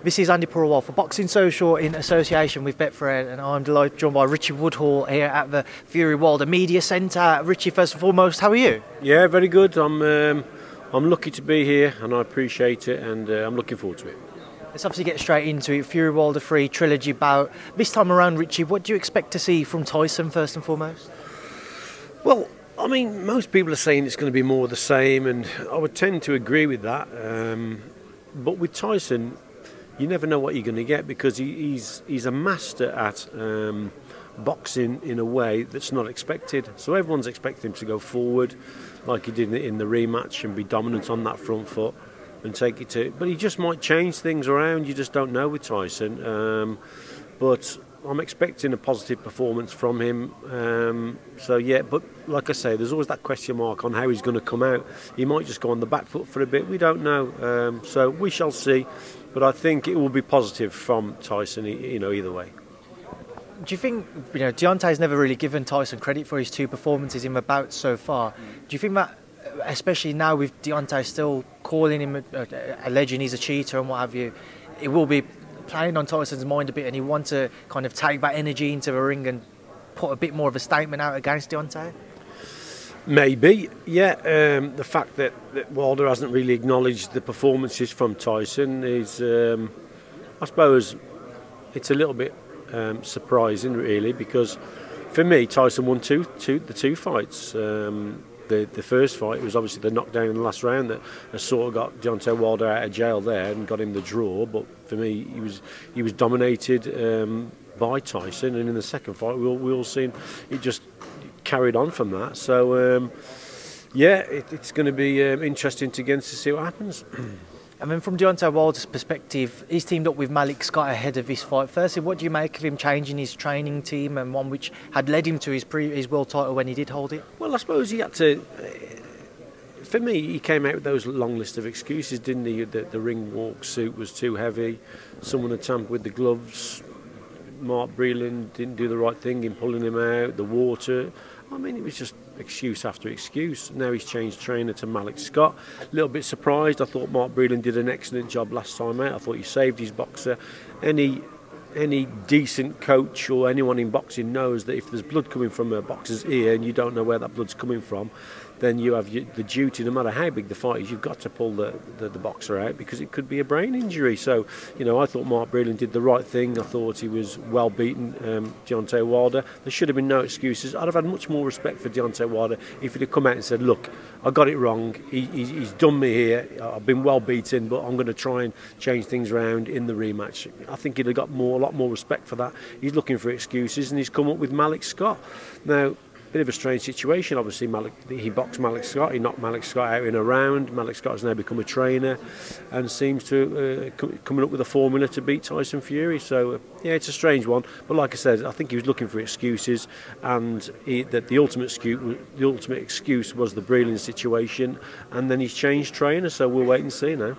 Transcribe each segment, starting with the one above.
This is Andi Purewal for Boxing Social in association with Betfred, and I'm delighted joined by Richie Woodhall here at the Fury Wilder Media Centre. Richie, first and foremost, how are you? Yeah, very good. I'm lucky to be here, and I appreciate it, and I'm looking forward to it. Let's obviously get straight into it. Fury Wilder 3 trilogy bout. This time around, Richie, what do you expect to see from Tyson first and foremost? Well, I mean, most people are saying it's going to be more of the same, and I would tend to agree with that. But with Tyson, you never know what you're going to get, because he's a master at boxing in a way that's not expected. So everyone's expecting him to go forward like he did in the rematch and be dominant on that front foot and take it to. But he just might change things around. You just don't know with Tyson. But I'm expecting a positive performance from him. So yeah, but like I say, there's always that question mark on how he's going to come out. He might just go on the back foot for a bit. We don't know. So we shall see. But I think it will be positive from Tyson, either way. Do you think, Deontay's never really given Tyson credit for his two performances in the bout so far? Do you think that, especially now with Deontay still calling him, alleging he's a cheater and what have you, it will be playing on Tyson's mind a bit, and he wants to kind of take that energy into the ring and put a bit more of a statement out against Deontay? Maybe, yeah. The fact that Wilder hasn't really acknowledged the performances from Tyson is, I suppose, it's a little bit surprising, really, because for me, Tyson won the two fights. The first fight was obviously the knockdown in the last round that sort of got Deontay Wilder out of jail there and got him the draw. But for me, he was dominated by Tyson, and in the second fight, we all seen it just carried on from that. So yeah, it's going to be interesting to see what happens. And then from Deontay Wilder's perspective, he's teamed up with Malik Scott ahead of this fight. Firstly, what do you make of him changing his training team, and one which had led him to his world title when he did hold it? Well, I suppose he had to. For me, he came out with those long list of excuses, didn't he? The ring walk suit was too heavy. Someone had tampered with the gloves. Mark Breland didn't do the right thing in pulling him out. The water. I mean, it was just excuse after excuse. Now he's changed trainer to Malik Scott. A little bit surprised. I thought Mark Breland did an excellent job last time out. I thought he saved his boxer. Any decent coach or anyone in boxing knows that if there's blood coming from a boxer's ear and you don't know where that blood's coming from, then you have the duty, no matter how big the fight is, you've got to pull the boxer out, because it could be a brain injury. So, I thought Mark Breland did the right thing. I thought he was well beaten, Deontay Wilder. There should have been no excuses. I'd have had much more respect for Deontay Wilder if he'd have come out and said, look, I got it wrong. He's done me here. I've been well beaten, but I'm going to try and change things around in the rematch. I think he'd have got a lot more respect for that. He's looking for excuses, and he's come up with Malik Scott. Now, bit of a strange situation. Obviously, he boxed Malik Scott. He knocked Malik Scott out in a round. Malik Scott has now become a trainer and seems to coming up with a formula to beat Tyson Fury. So yeah, it's a strange one. But like I said, I think he was looking for excuses, and that the ultimate excuse was the Breland situation, and then he's changed trainer. So we'll wait and see now.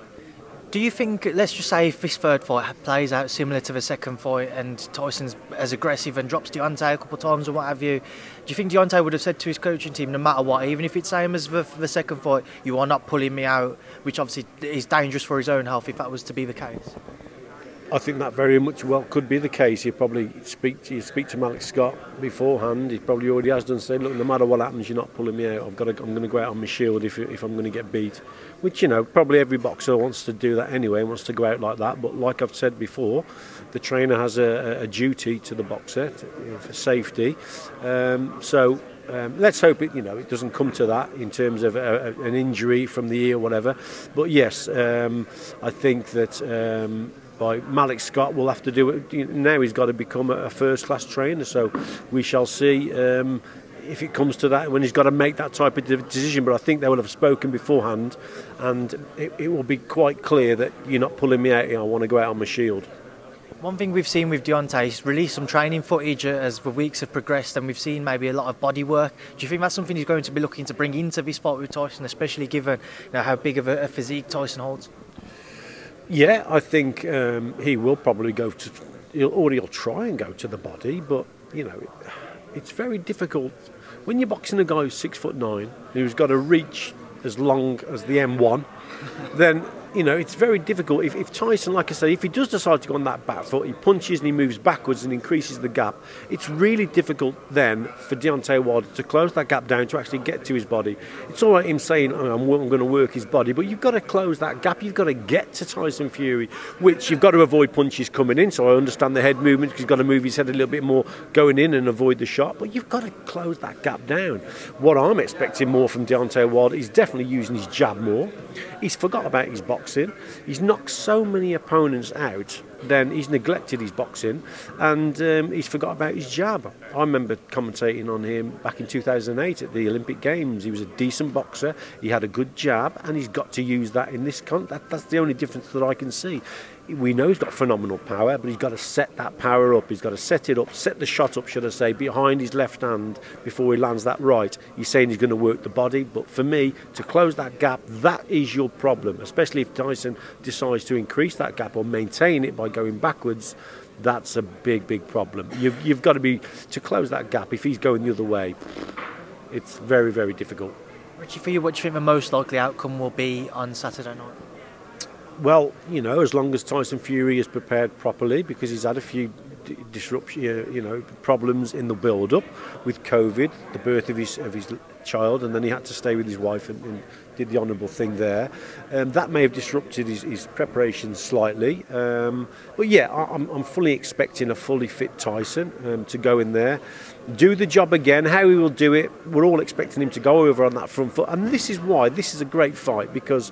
Do you think, let's just say, if this third fight plays out similar to the second fight and Tyson's as aggressive and drops Deontay a couple of times or what have you, do you think Deontay would have said to his coaching team, no matter what, even if it's same as the second fight, you are not pulling me out, which obviously is dangerous for his own health if that was to be the case? I think that very much well could be the case. He'd probably speak to Malik Scott beforehand. He probably already has done, say, look, no matter what happens, you're not pulling me out. I'm going to go out on my shield if I'm going to get beat. Which, probably every boxer wants to do that anyway, wants to go out like that. But like I've said before, the trainer has a duty to the boxer for safety. Let's hope it doesn't come to that in terms of an injury from the ear or whatever. But yes, I think that by Malik Scott will have to do it. Now he's got to become a first-class trainer, so we shall see if it comes to that, when he's got to make that type of decision. But I think they will have spoken beforehand, and it will be quite clear that you're not pulling me out. I want to go out on my shield. One thing we've seen with Deontay, he's released some training footage as the weeks have progressed, and we've seen maybe a lot of body work. Do you think that's something he's going to be looking to bring into this fight with Tyson, especially given how big of a physique Tyson holds? Yeah, I think he will probably go to, he'll try and go to the body, but it's very difficult when you're boxing a guy who's 6'9", who's got a reach as long as the M1. Then you know, it's very difficult. If Tyson, like I say, if he does decide to go on that back foot, he punches and he moves backwards and increases the gap, it's really difficult then for Deontay Wilder to close that gap down to actually get to his body. It's all right him saying, oh, I'm going to work his body, but you've got to close that gap. You've got to get to Tyson Fury, which you've got to avoid punches coming in. So I understand the head movement, because he's got to move his head a little bit more going in and avoid the shot, but you've got to close that gap down. What I'm expecting more from Deontay Wilder, he's definitely using his jab more. He's forgot about his boxing. He's knocked so many opponents out, then he's neglected his boxing, and he's forgot about his jab. I remember commentating on him back in 2008 at the Olympic Games. He was a decent boxer, he had a good jab, and he's got to use that in this that's the only difference that I can see. We know he's got phenomenal power, but he's got to set that power up. He's got to set it up, set the shot up, should I say, behind his left hand before he lands that right. He's saying he's going to work the body, but for me, to close that gap, that is your problem, especially if Tyson decides to increase that gap or maintain it by going backwards. That's a big, big problem. You've got to be, to close that gap, if he's going the other way, it's very, very difficult. Richie, for you, what do you think the most likely outcome will be on Saturday night? Well, you know, as long as Tyson Fury is prepared properly, because he's had a few problems in the build-up with COVID, the birth of his child, and then he had to stay with his wife and did the honourable thing there. That may have disrupted his preparations slightly. But yeah, I'm fully expecting a fully fit Tyson to go in there, do the job again. How he will do it, we're all expecting him to go over on that front foot. And this is why this is a great fight, because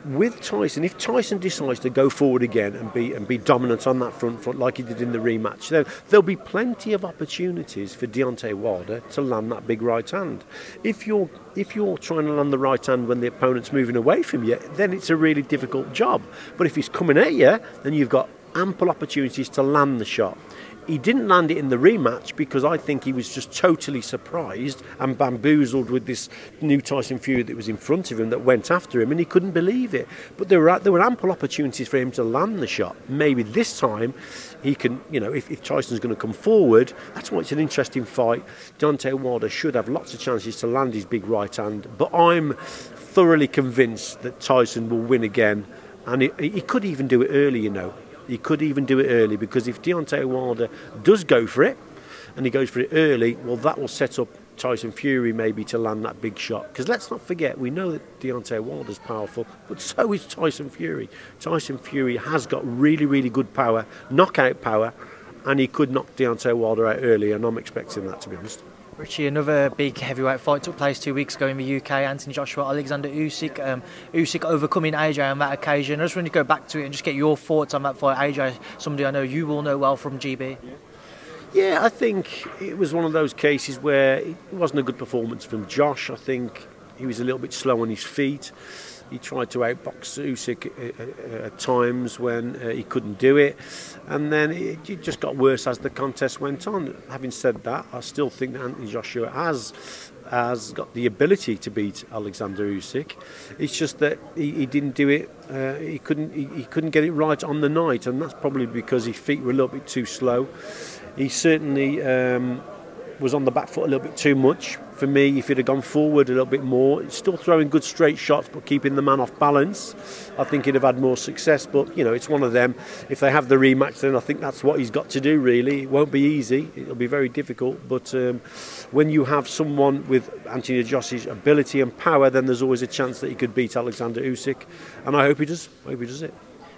with Tyson, if Tyson decides to go forward again and be dominant on that front foot like he did in the rematch, then there'll be plenty of opportunities for Deontay Wilder to land that big right hand. If you're trying to land the right hand when the opponent's moving away from you, then it's a really difficult job. But if he's coming at you, then you've got ample opportunities to land the shot. He didn't land it in the rematch because I think he was just totally surprised and bamboozled with this new Tyson Fury that was in front of him that went after him, and he couldn't believe it. But there were ample opportunities for him to land the shot. Maybe this time he can, you know, if Tyson's going to come forward, that's why it's an interesting fight. Deontay Wilder should have lots of chances to land his big right hand, but I'm thoroughly convinced that Tyson will win again, and he could even do it early, you know. He could even do it early, because if Deontay Wilder does go for it, and he goes for it early, well, that will set up Tyson Fury maybe to land that big shot. Because let's not forget, we know that Deontay Wilder's powerful, but so is Tyson Fury. Tyson Fury has got really, really good power, knockout power, and he could knock Deontay Wilder out early, and I'm expecting that, to be honest. Richie, another big heavyweight fight took place 2 weeks ago in the UK. Anthony Joshua, Alexander Usyk. Usyk overcoming AJ on that occasion. I just want to go back to it and just get your thoughts on that fight. AJ, somebody I know you will know well from GB. Yeah, I think it was one of those cases where it wasn't a good performance from Josh. I think he was a little bit slow on his feet. He tried to outbox Usyk at times when he couldn't do it, and then it just got worse as the contest went on. Having said that, I still think that Anthony Joshua has got the ability to beat Alexander Usyk. It's just that he didn't do it. He couldn't get it right on the night, and that's probably because his feet were a little bit too slow. He certainly was on the back foot a little bit too much. For me, if he'd have gone forward a little bit more, still throwing good straight shots but keeping the man off balance, I think he'd have had more success. But, you know, it's one of them. If they have the rematch, then I think that's what he's got to do, really. It won't be easy. It'll be very difficult. But when you have someone with Anthony Joshua's ability and power, then there's always a chance that he could beat Alexander Usyk. And I hope he does. I hope he does it.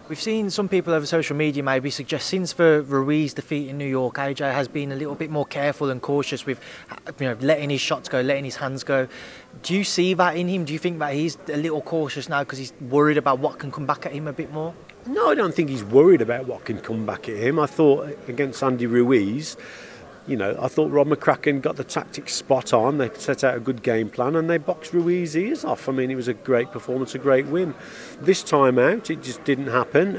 We've seen some people over social media maybe suggest since the Ruiz defeat in New York, AJ has been a little bit more careful and cautious with, you know, letting his shots go, letting his hands go. Do you see that in him? Do you think that he's a little cautious now because he's worried about what can come back at him a bit more? No, I don't think he's worried about what can come back at him. I thought against Andy Ruiz, you know, I thought Rob McCracken got the tactics spot on. They set out a good game plan and they boxed Ruiz's ears off. I mean, it was a great performance, a great win. This time out, it just didn't happen.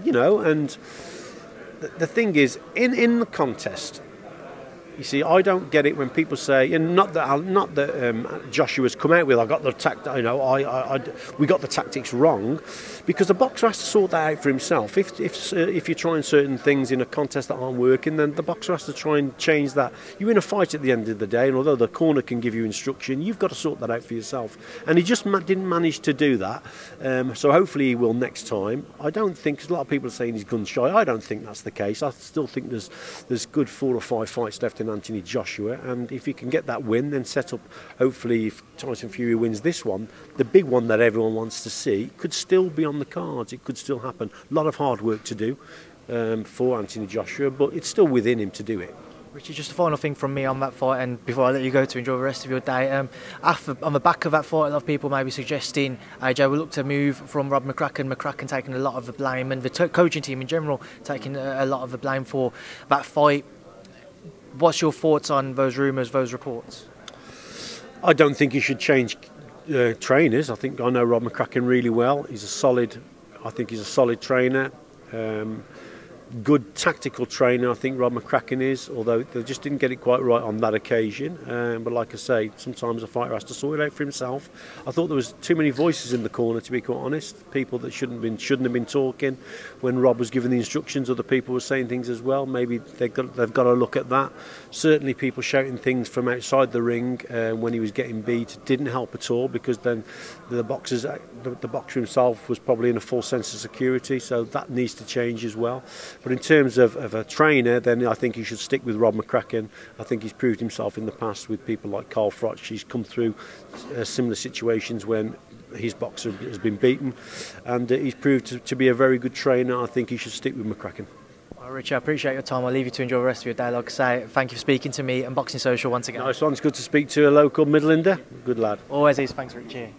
You know, and the thing is, in the contest, You see, I don't get it when people say, and not that Joshua's come out with, I got the we got the tactics wrong, because the boxer has to sort that out for himself. If you're trying certain things in a contest that aren't working, then the boxer has to try and change that. You're in a fight at the end of the day, and although the corner can give you instruction, you've got to sort that out for yourself. And he just didn't manage to do that. So hopefully he will next time. I don't think, because a lot of people are saying he's gun shy. I don't think that's the case. I still think there's good 4 or 5 fights left in Anthony Joshua, and if he can get that win, then set up, hopefully, if Tyson Fury wins this one, the big one that everyone wants to see could still be on the cards. It could still happen. A lot of hard work to do for Anthony Joshua, but it's still within him to do it. Richie, just a final thing from me on that fight, and before I let you go to enjoy the rest of your day. On the back of that fight, a lot of people may be suggesting AJ will look to move from Rob McCracken. McCracken taking a lot of the blame, and the coaching team in general taking a lot of the blame for that fight. What's your thoughts on those rumours, those reports? I don't think he should change trainers. I know Rob McCracken really well. I think he's a solid trainer. Good tactical trainer, I think Rob McCracken is, although they just didn't get it quite right on that occasion. But like I say, sometimes a fighter has to sort it out for himself. I thought there was too many voices in the corner, to be quite honest. People that shouldn't have been talking. When Rob was giving the instructions, other people were saying things as well. Maybe they've got to look at that. Certainly people shouting things from outside the ring when he was getting beat didn't help at all, because then the boxer himself was probably in a full sense of security, so that needs to change as well. But in terms of a trainer, then I think he should stick with Rob McCracken. I think he's proved himself in the past with people like Carl Froch. He's come through similar situations when his boxer has been beaten, and he's proved to be a very good trainer. I think he should stick with McCracken. Well, Richie, I appreciate your time. I'll leave you to enjoy the rest of your day. Like I say, thank you for speaking to me and Boxing Social once again. Nice one. It's good to speak to a local Midlander. Good lad. Always is. Thanks, Richie.